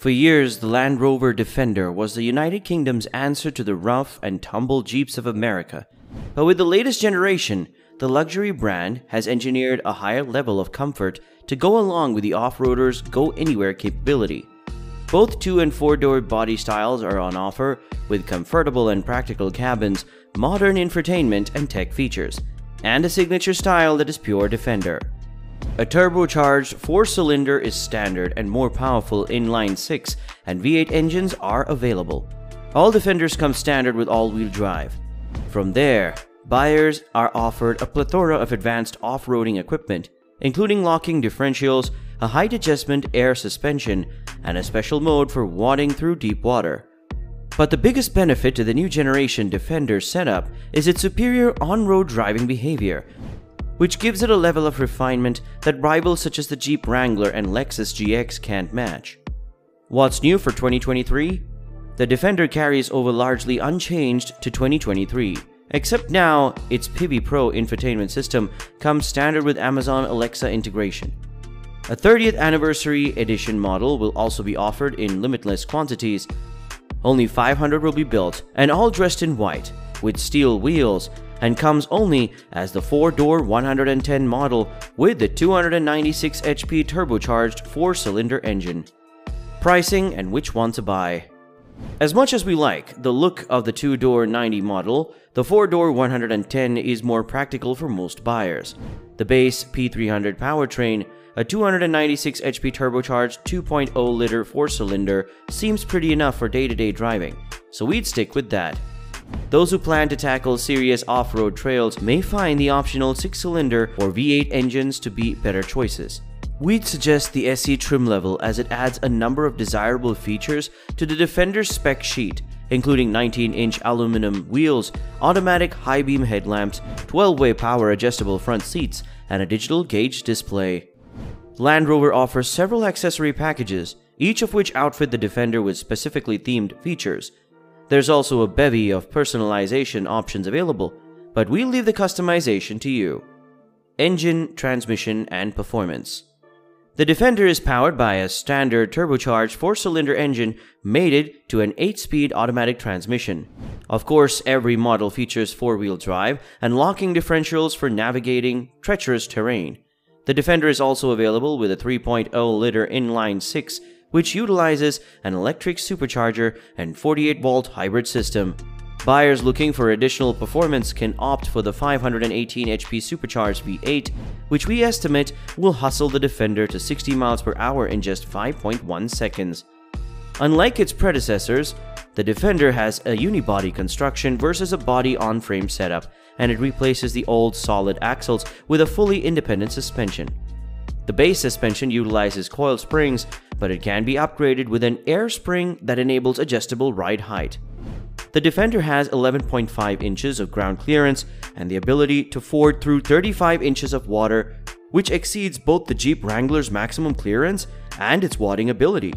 For years, the Land Rover Defender was the United Kingdom's answer to the rough and tumble Jeeps of America. But with the latest generation, the luxury brand has engineered a higher level of comfort to go along with the off-roader's go-anywhere capability. Both 2- and 4-door body styles are on offer, with comfortable and practical cabins, modern infotainment and tech features, and a signature style that is pure Defender. A turbocharged 4-cylinder is standard, and more powerful inline-6 and V8 engines are available. All Defenders come standard with all-wheel drive. From there, buyers are offered a plethora of advanced off-roading equipment, including locking differentials, a height adjustment air suspension, and a special mode for wading through deep water. But the biggest benefit to the new generation Defender setup is its superior on-road driving behavior, which gives it a level of refinement that rivals such as the Jeep Wrangler and Lexus GX can't match. What's new for 2023? The Defender carries over largely unchanged to 2023, except now its Pivi Pro infotainment system comes standard with Amazon Alexa integration. A 30th anniversary edition model will also be offered in limitless quantities. Only 500 will be built, and all dressed in white, with steel wheels, and comes only as the 4-door 110 model with the 296 HP turbocharged 4-cylinder engine. Pricing and which one to buy. As much as we like the look of the 2-door 90 model, the 4-door 110 is more practical for most buyers. The base P300 powertrain, a 296 HP turbocharged 2.0-liter 4-cylinder, seems pretty enough for day-to-day driving, so we'd stick with that. Those who plan to tackle serious off-road trails may find the optional 6-cylinder or V8 engines to be better choices. We'd suggest the SE trim level as it adds a number of desirable features to the Defender's spec sheet, including 19-inch aluminum wheels, automatic high-beam headlamps, 12-way power-adjustable front seats, and a digital gauge display. Land Rover offers several accessory packages, each of which outfit the Defender with specifically themed features. There's also a bevy of personalization options available, but we'll leave the customization to you. Engine, transmission, and performance. The Defender is powered by a standard turbocharged 4-cylinder engine mated to an 8-speed automatic transmission. Of course, every model features 4-wheel drive and locking differentials for navigating treacherous terrain. The Defender is also available with a 3.0-liter inline-6, which utilizes an electric supercharger and 48-volt hybrid system. Buyers looking for additional performance can opt for the 518 HP supercharged V8, which we estimate will hustle the Defender to 60 miles per hour in just 5.1 seconds. Unlike its predecessors, the Defender has a unibody construction versus a body-on-frame setup, and it replaces the old solid axles with a fully independent suspension. The base suspension utilizes coil springs, but it can be upgraded with an air spring that enables adjustable ride height. The Defender has 11.5 inches of ground clearance and the ability to ford through 35 inches of water, which exceeds both the Jeep Wrangler's maximum clearance and its wadding ability.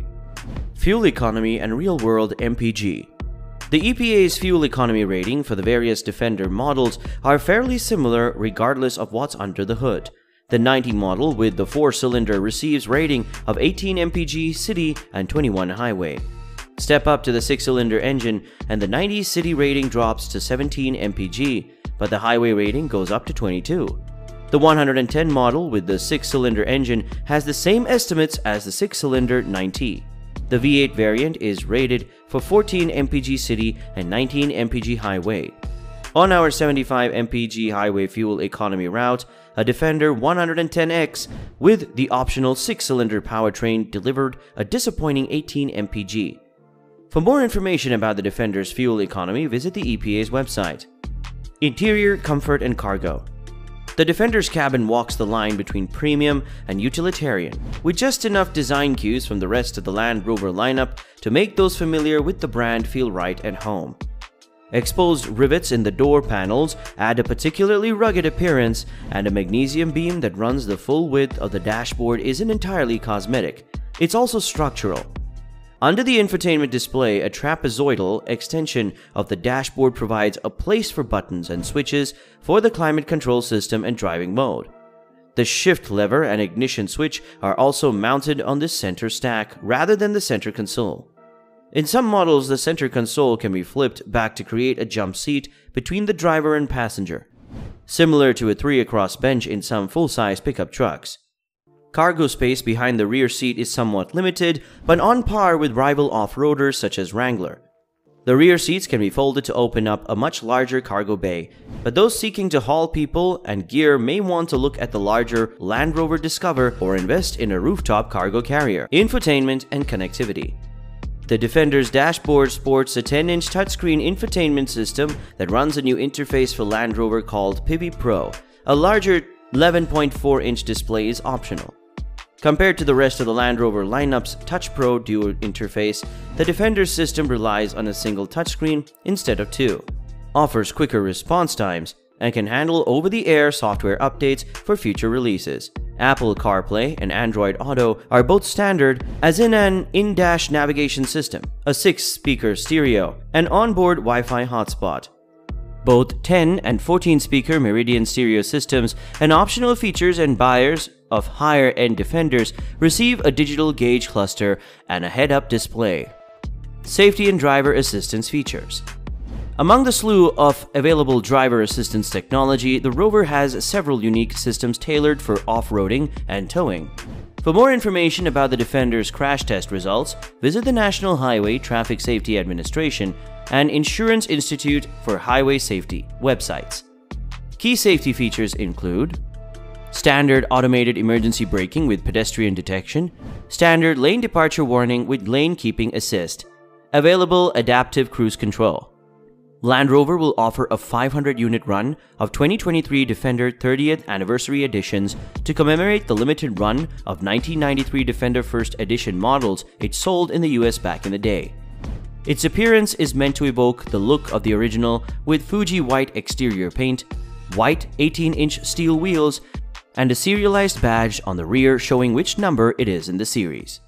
Fuel economy and real-world MPG. The EPA's fuel economy rating for the various Defender models are fairly similar regardless of what's under the hood. The 90 model with the 4-cylinder receives rating of 18 mpg city and 21 highway. Step up to the 6-cylinder engine and the 90 city rating drops to 17 mpg, but the highway rating goes up to 22. The 110 model with the 6-cylinder engine has the same estimates as the 6-cylinder 90. The V8 variant is rated for 14 mpg city and 19 mpg highway. On our 75 mpg highway fuel economy route, a Defender 110X with the optional 6-cylinder powertrain delivered a disappointing 18 mpg. For more information about the Defender's fuel economy, visit the EPA's website. Interior, comfort, and cargo. The Defender's cabin walks the line between premium and utilitarian, with just enough design cues from the rest of the Land Rover lineup to make those familiar with the brand feel right at home. Exposed rivets in the door panels add a particularly rugged appearance, and a magnesium beam that runs the full width of the dashboard isn't entirely cosmetic, it's also structural. Under the infotainment display, a trapezoidal extension of the dashboard provides a place for buttons and switches for the climate control system and driving mode. The shift lever and ignition switch are also mounted on the center stack rather than the center console. In some models, the center console can be flipped back to create a jump seat between the driver and passenger, similar to a 3-across bench in some full-size pickup trucks. Cargo space behind the rear seat is somewhat limited, but on par with rival off-roaders such as Wrangler. The rear seats can be folded to open up a much larger cargo bay, but those seeking to haul people and gear may want to look at the larger Land Rover Discover or invest in a rooftop cargo carrier. Infotainment and connectivity. The Defender's dashboard sports a 10-inch touchscreen infotainment system that runs a new interface for Land Rover called Pivi Pro. A larger 11.4-inch display is optional. Compared to the rest of the Land Rover lineup's Touch Pro dual interface, the Defender's system relies on a single touchscreen instead of two, offers quicker response times, and can handle over-the-air software updates for future releases. Apple CarPlay and Android Auto are both standard, as in an in-dash navigation system, a 6-speaker stereo, and onboard Wi-Fi hotspot. Both 10 and 14-speaker Meridian stereo systems and optional features, and buyers of higher-end Defenders receive a digital gauge cluster and a head-up display. Safety and driver assistance features. Among the slew of available driver assistance technology, the Rover has several unique systems tailored for off-roading and towing. For more information about the Defender's crash test results, visit the National Highway Traffic Safety Administration and Insurance Institute for Highway Safety websites. Key safety features include standard automated emergency braking with pedestrian detection, standard lane departure warning with lane keeping assist, available adaptive cruise control. Land Rover will offer a 500-unit run of 2023 Defender 30th Anniversary Editions to commemorate the limited run of 1993 Defender First Edition models it sold in the US back in the day. Its appearance is meant to evoke the look of the original with Fuji white exterior paint, white 18-inch steel wheels, and a serialized badge on the rear showing which number it is in the series.